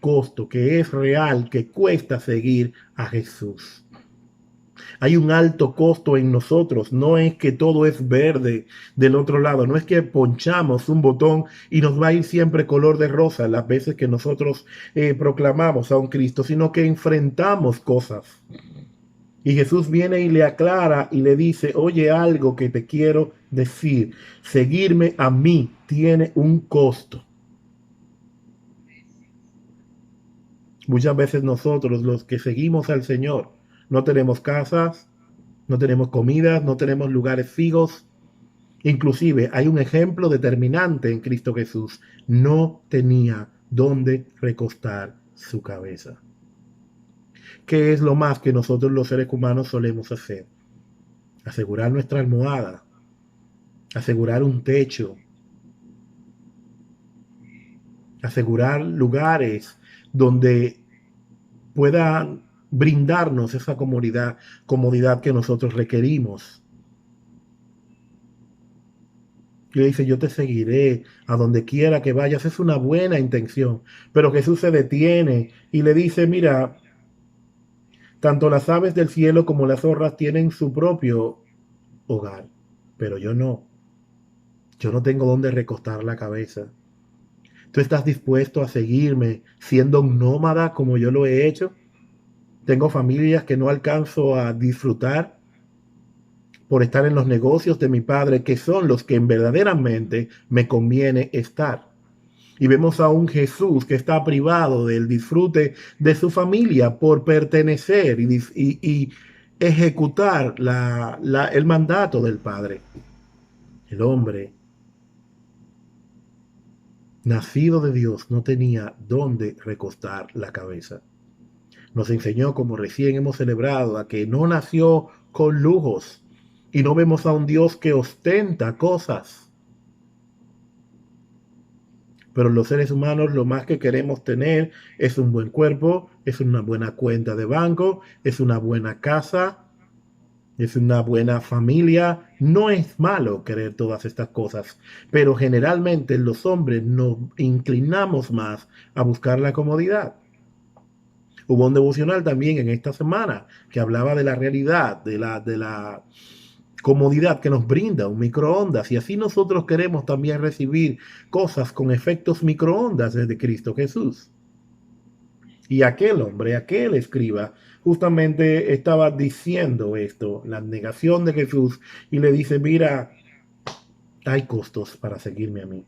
costo que es real, que cuesta seguir a Jesús. Hay un alto costo en nosotros. No es que todo es verde del otro lado. No es que ponchamos un botón y nos va a ir siempre color de rosa las veces que nosotros proclamamos a un Cristo, sino que enfrentamos cosas. Y Jesús viene y le aclara y le dice, oye, algo que te quiero decir. Seguirme a mí tiene un costo. Muchas veces nosotros, los que seguimos al Señor, no tenemos casas, no tenemos comidas, no tenemos lugares fijos. Inclusive hay un ejemplo determinante en Cristo Jesús. No tenía dónde recostar su cabeza. ¿Qué es lo más que nosotros los seres humanos solemos hacer? Asegurar nuestra almohada, asegurar un techo, asegurar lugares donde puedan brindarnos esa comodidad que nosotros requerimos. Y le dice, yo te seguiré a donde quiera que vayas. Es una buena intención. Pero Jesús se detiene y le dice, mira, tanto las aves del cielo como las zorras tienen su propio hogar, pero yo no. Yo no tengo dónde recostar la cabeza. ¿Tú estás dispuesto a seguirme siendo un nómada como yo lo he hecho? Tengo familias que no alcanzo a disfrutar por estar en los negocios de mi padre, que son los que verdaderamente me conviene estar. Y vemos a un Jesús que está privado del disfrute de su familia por pertenecer y ejecutar el mandato del Padre. El hombre nacido de Dios no tenía dónde recostar la cabeza. Nos enseñó, como recién hemos celebrado, a que no nació con lujos y no vemos a un Dios que ostenta cosas. Pero los seres humanos lo más que queremos tener es un buen cuerpo, es una buena cuenta de banco, es una buena casa, es una buena familia. No es malo querer todas estas cosas, pero generalmente los hombres nos inclinamos más a buscar la comodidad. Hubo un devocional también en esta semana que hablaba de la realidad, de la comodidad que nos brinda un microondas, y así nosotros queremos también recibir cosas con efectos microondas desde Cristo Jesús. Y aquel hombre, aquel escriba, justamente estaba diciendo esto, la negación de Jesús, y le dice, mira, hay costos para seguirme a mí.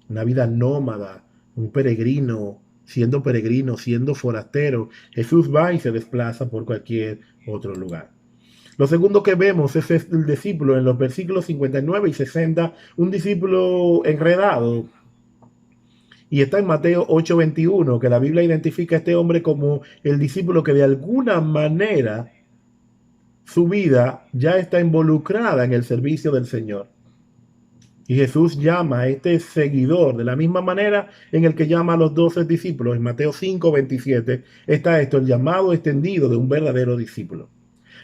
Una vida nómada, un peregrino, siendo forastero, Jesús va y se desplaza por cualquier otro lugar. Lo segundo que vemos es el discípulo en los versículos 59 y 60, un discípulo enredado. Y está en Mateo 8:21, que la Biblia identifica a este hombre como el discípulo que de alguna manera su vida ya está involucrada en el servicio del Señor. Y Jesús llama a este seguidor de la misma manera en el que llama a los 12 discípulos. En Mateo 5:27 está esto, el llamado extendido de un verdadero discípulo.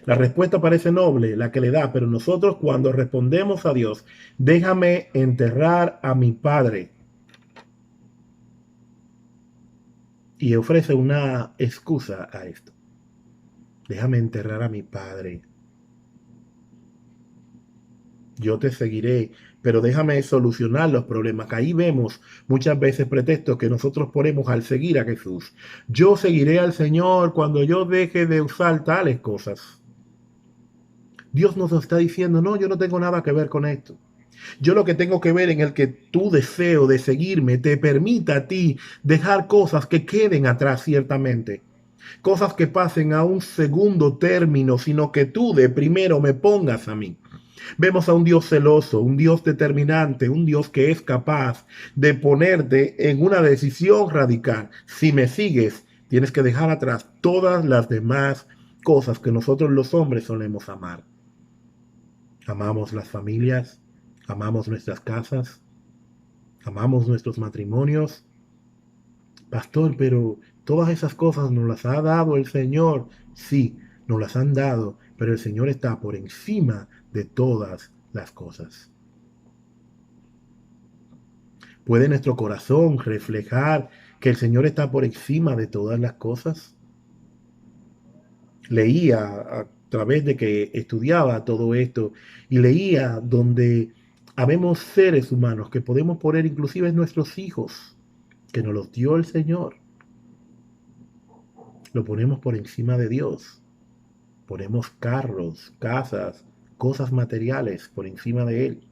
La respuesta parece noble, la que le da, pero nosotros cuando respondemos a Dios, déjame enterrar a mi padre, y ofrece una excusa a esto. Déjame enterrar a mi padre. Yo te seguiré, pero déjame solucionar los problemas. Ahí vemos muchas veces pretextos que nosotros ponemos al seguir a Jesús. Yo seguiré al Señor cuando yo deje de usar tales cosas. Dios nos está diciendo, no, yo no tengo nada que ver con esto. Yo lo que tengo que ver en el que tu deseo de seguirme te permita a ti dejar cosas que queden atrás ciertamente. Cosas que pasen a un segundo término, sino que tú de primero me pongas a mí. Vemos a un Dios celoso, un Dios determinante, un Dios que es capaz de ponerte en una decisión radical. Si me sigues, tienes que dejar atrás todas las demás cosas que nosotros los hombres solemos amar. Amamos las familias, amamos nuestras casas, amamos nuestros matrimonios. Pastor, pero todas esas cosas nos las ha dado el Señor. Sí, nos las han dado, pero el Señor está por encima de todas las cosas. ¿Puede nuestro corazón reflejar que el Señor está por encima de todas las cosas? Leía a través de que estudiaba todo esto y leía donde habemos seres humanos que podemos poner inclusive nuestros hijos, que nos los dio el Señor, lo ponemos por encima de Dios. Ponemos carros, casas, cosas materiales por encima de Él.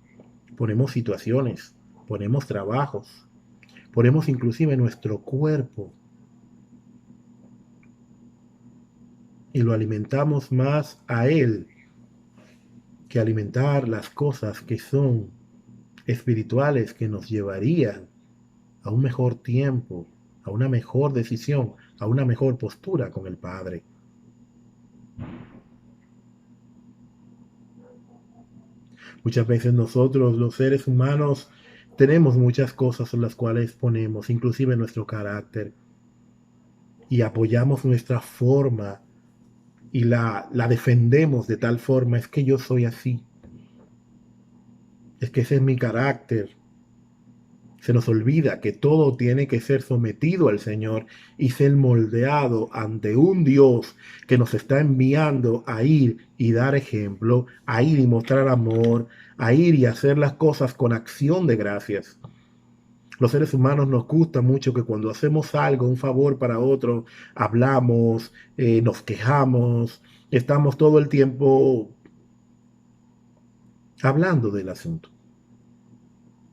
Ponemos situaciones, ponemos trabajos, ponemos inclusive nuestro cuerpo y lo alimentamos más a Él que alimentar las cosas que son espirituales, que nos llevarían a un mejor tiempo, a una mejor decisión, a una mejor postura con el Padre. Muchas veces nosotros, los seres humanos, tenemos muchas cosas en las cuales ponemos, inclusive nuestro carácter, y apoyamos nuestra forma y la defendemos de tal forma, es que yo soy así, es que ese es mi carácter. Se nos olvida que todo tiene que ser sometido al Señor y ser moldeado ante un Dios que nos está enviando a ir y dar ejemplo, a ir y mostrar amor, a ir y hacer las cosas con acción de gracias. Los seres humanos nos gusta mucho que cuando hacemos algo, un favor para otro, hablamos, nos quejamos, estamos todo el tiempo hablando del asunto.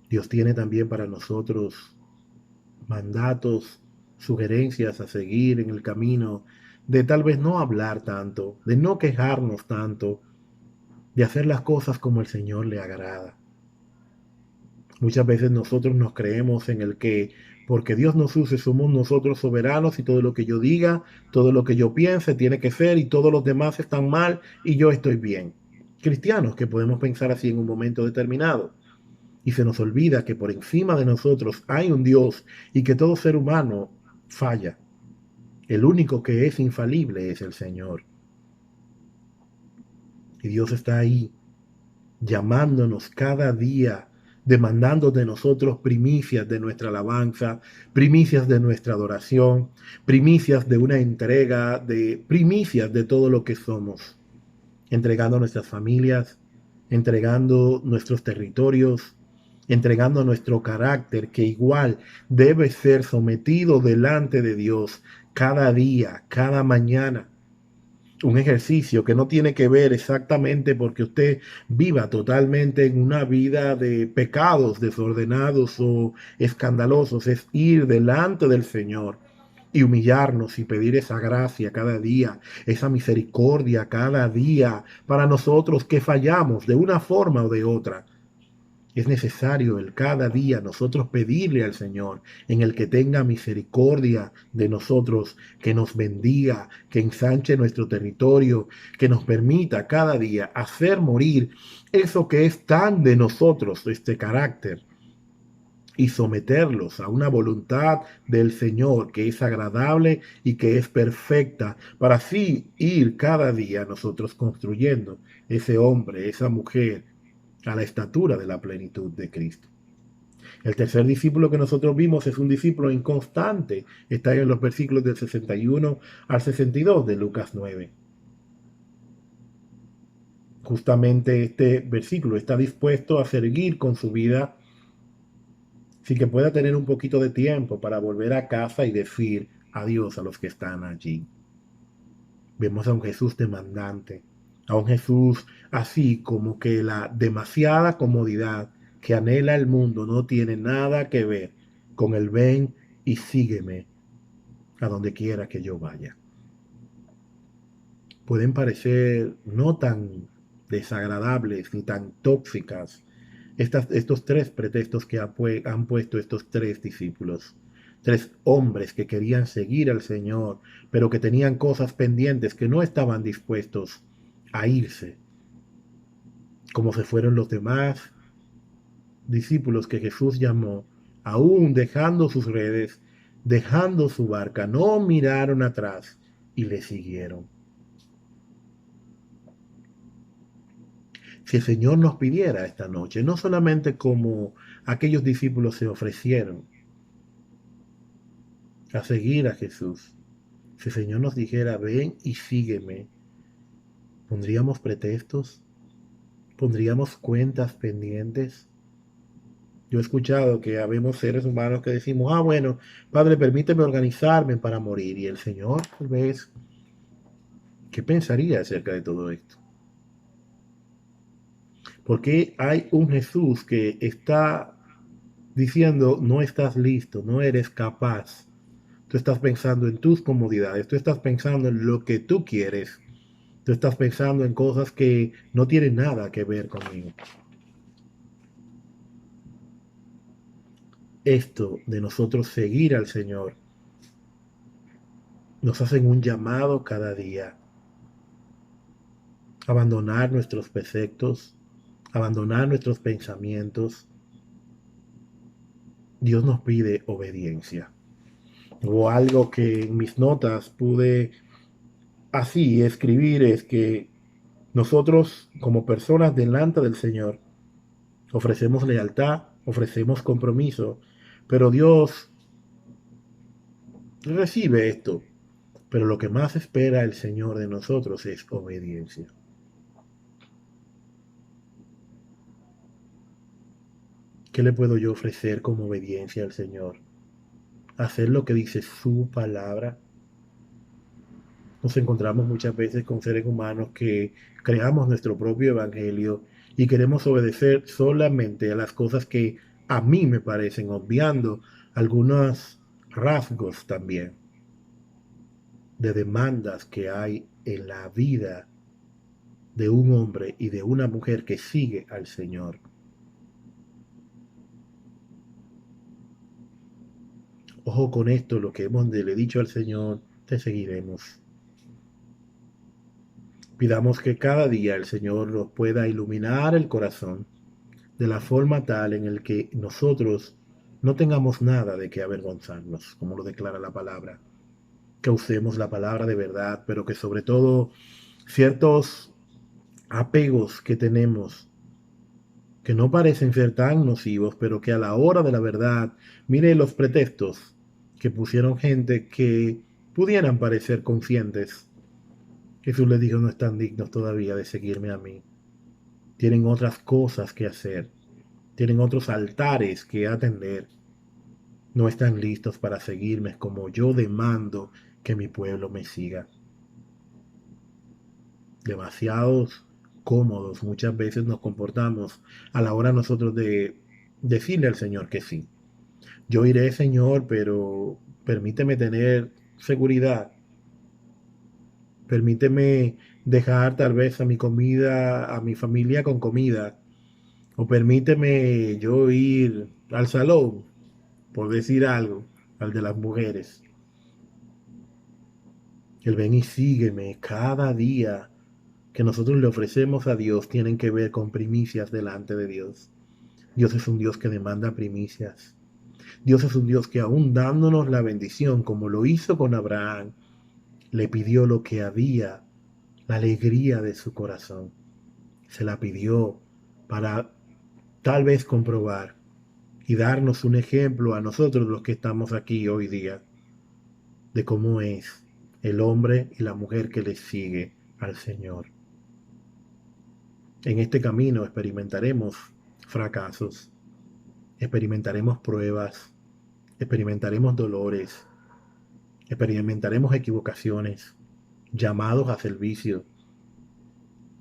Dios tiene también para nosotros mandatos, sugerencias a seguir en el camino, de tal vez no hablar tanto, de no quejarnos tanto, de hacer las cosas como el Señor le agrada. Muchas veces nosotros nos creemos en el que porque Dios nos use somos nosotros soberanos y todo lo que yo diga, todo lo que yo piense tiene que ser y todos los demás están mal y yo estoy bien. Cristianos que podemos pensar así en un momento determinado. Y se nos olvida que por encima de nosotros hay un Dios y que todo ser humano falla. El único que es infalible es el Señor. Y Dios está ahí llamándonos cada día, demandando de nosotros primicias de nuestra alabanza, primicias de nuestra adoración, primicias de una entrega, de primicias de todo lo que somos, entregando nuestras familias, entregando nuestros territorios, entregando nuestro carácter, que igual debe ser sometido delante de Dios cada día, cada mañana. Un ejercicio que no tiene que ver exactamente porque usted viva totalmente en una vida de pecados desordenados o escandalosos, es ir delante del Señor y humillarnos y pedir esa gracia cada día, esa misericordia cada día para nosotros que fallamos de una forma o de otra. Es necesario el cada día nosotros pedirle al Señor en el que tenga misericordia de nosotros, que nos bendiga, que ensanche nuestro territorio, que nos permita cada día hacer morir eso que es tan de nosotros, este carácter, y someterlos a una voluntad del Señor que es agradable y que es perfecta, para así ir cada día nosotros construyendo ese hombre, esa mujer, a la estatura de la plenitud de Cristo. El tercer discípulo que nosotros vimos es un discípulo inconstante. Está en los versículos del 61 al 62 de Lucas 9. Justamente este versículo está dispuesto a seguir con su vida sin que pueda tener un poquito de tiempo para volver a casa y decir adiós a los que están allí. Vemos a un Jesús demandante, a un Jesús así como que la demasiada comodidad que anhela el mundo no tiene nada que ver con el ven y sígueme a donde quiera que yo vaya. Pueden parecer no tan desagradables ni tan tóxicas estos tres pretextos que han puesto estos tres discípulos. Tres hombres que querían seguir al Señor, pero que tenían cosas pendientes, que no estaban dispuestos a irse, como se fueron los demás discípulos que Jesús llamó, aún dejando sus redes, dejando su barca, no miraron atrás y le siguieron. Si el Señor nos pidiera esta noche, no solamente como aquellos discípulos se ofrecieron, a seguir a Jesús. Si el Señor nos dijera, ven y sígueme, ¿pondríamos pretextos? ¿Pondríamos cuentas pendientes? Yo he escuchado que habemos seres humanos que decimos, ah, bueno, Padre, permíteme organizarme para morir. Y el Señor, tal vez, ¿qué pensaría acerca de todo esto? Porque hay un Jesús que está diciendo, no estás listo, no eres capaz. Tú estás pensando en tus comodidades, tú estás pensando en lo que tú quieres, tú estás pensando en cosas que no tienen nada que ver conmigo. Esto de nosotros seguir al Señor nos hacen un llamado cada día. Abandonar nuestros preceptos, abandonar nuestros pensamientos. Dios nos pide obediencia. O algo que en mis notas pude así escribir es que nosotros como personas delante del Señor ofrecemos lealtad, ofrecemos compromiso, pero Dios recibe esto. Pero lo que más espera el Señor de nosotros es obediencia. ¿Qué le puedo yo ofrecer como obediencia al Señor? Hacer lo que dice su palabra. Nos encontramos muchas veces con seres humanos que creamos nuestro propio evangelio y queremos obedecer solamente a las cosas que a mí me parecen, obviando algunos rasgos también de demandas que hay en la vida de un hombre y de una mujer que sigue al Señor. Ojo con esto, lo que le he dicho al Señor, te seguiremos. Pidamos que cada día el Señor nos pueda iluminar el corazón de la forma tal en el que nosotros no tengamos nada de qué avergonzarnos, como lo declara la palabra. Que usemos la palabra de verdad, pero que sobre todo ciertos apegos que tenemos, que no parecen ser tan nocivos, pero que a la hora de la verdad, mire los pretextos que pusieron gente que pudieran parecer conscientes. Jesús les dijo, no están dignos todavía de seguirme a mí. Tienen otras cosas que hacer, tienen otros altares que atender. No están listos para seguirme como yo demando que mi pueblo me siga. Demasiados cómodos muchas veces nos comportamos a la hora nosotros de decirle al Señor que sí. Yo iré, Señor, pero permíteme tener seguridad. Permíteme dejar tal vez a mi comida, a mi familia con comida. O permíteme yo ir al salón, por decir algo, al de las mujeres. El ven y sígueme cada día que nosotros le ofrecemos a Dios tienen que ver con primicias delante de Dios. Dios es un Dios que demanda primicias. Dios es un Dios que aún dándonos la bendición, como lo hizo con Abraham, le pidió lo que había, la alegría de su corazón. Se la pidió para tal vez comprobar y darnos un ejemplo a nosotros los que estamos aquí hoy día de cómo es el hombre y la mujer que le sigue al Señor. En este camino experimentaremos fracasos, experimentaremos pruebas, experimentaremos dolores, experimentaremos equivocaciones, llamados a servicio.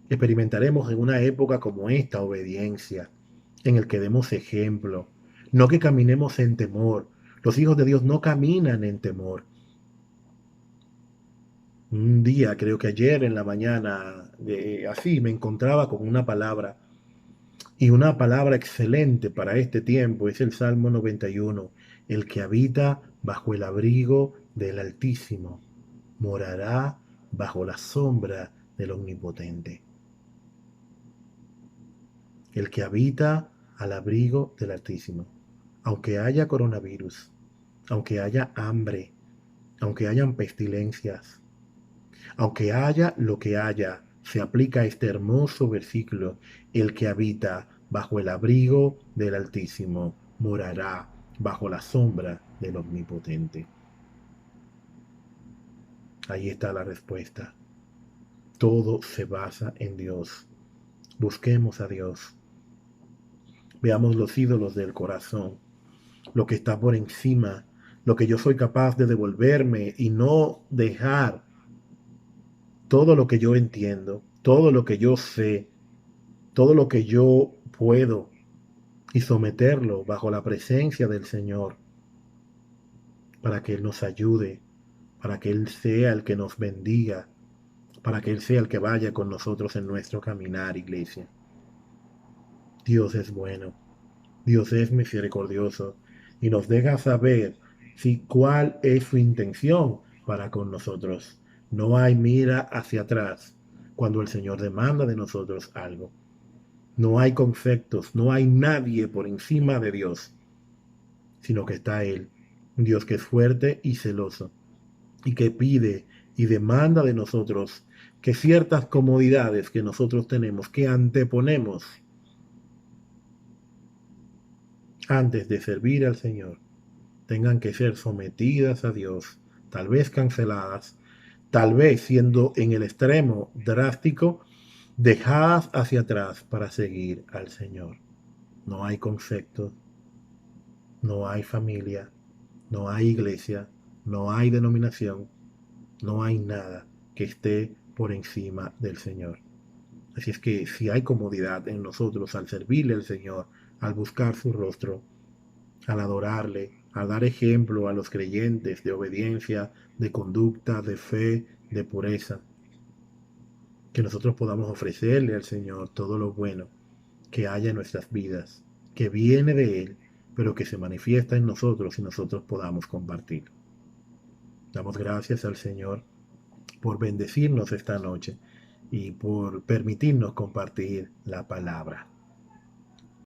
Experimentaremos en una época como esta obediencia, en el que demos ejemplo, no que caminemos en temor. Los hijos de Dios no caminan en temor. Un día, creo que ayer en la mañana, así me encontraba con una palabra. Y una palabra excelente para este tiempo es el Salmo 91. El que habita bajo el abrigo del Altísimo morará bajo la sombra del Omnipotente. El que habita al abrigo del Altísimo. Aunque haya coronavirus, aunque haya hambre, aunque hayan pestilencias, aunque haya lo que haya, se aplica este hermoso versículo. El que habita bajo el abrigo del Altísimo morará bajo la sombra del Omnipotente. Ahí está la respuesta. Todo se basa en Dios. Busquemos a Dios. Veamos los ídolos del corazón, lo que está por encima, lo que yo soy capaz de devolverme y no dejar todo lo que yo entiendo, todo lo que yo sé, todo lo que yo puedo y someterlo bajo la presencia del Señor para que Él nos ayude, para que Él sea el que nos bendiga, para que Él sea el que vaya con nosotros en nuestro caminar, iglesia. Dios es bueno, Dios es misericordioso y nos deja saber si cuál es su intención para con nosotros. No hay mira hacia atrás cuando el Señor demanda de nosotros algo. No hay conceptos, no hay nadie por encima de Dios, sino que está Él, un Dios que es fuerte y celoso, y que pide y demanda de nosotros que ciertas comodidades que nosotros tenemos, que anteponemos antes de servir al Señor, tengan que ser sometidas a Dios, tal vez canceladas, tal vez siendo en el extremo drástico, dejadas hacia atrás para seguir al Señor. No hay conceptos, no hay familia, no hay iglesia, no hay denominación, no hay nada que esté por encima del Señor. Así es que si hay comodidad en nosotros al servirle al Señor, al buscar su rostro, al adorarle, al dar ejemplo a los creyentes de obediencia, de conducta, de fe, de pureza, que nosotros podamos ofrecerle al Señor todo lo bueno que haya en nuestras vidas, que viene de Él, pero que se manifiesta en nosotros y nosotros podamos compartirlo. Damos gracias al Señor por bendecirnos esta noche y por permitirnos compartir la palabra.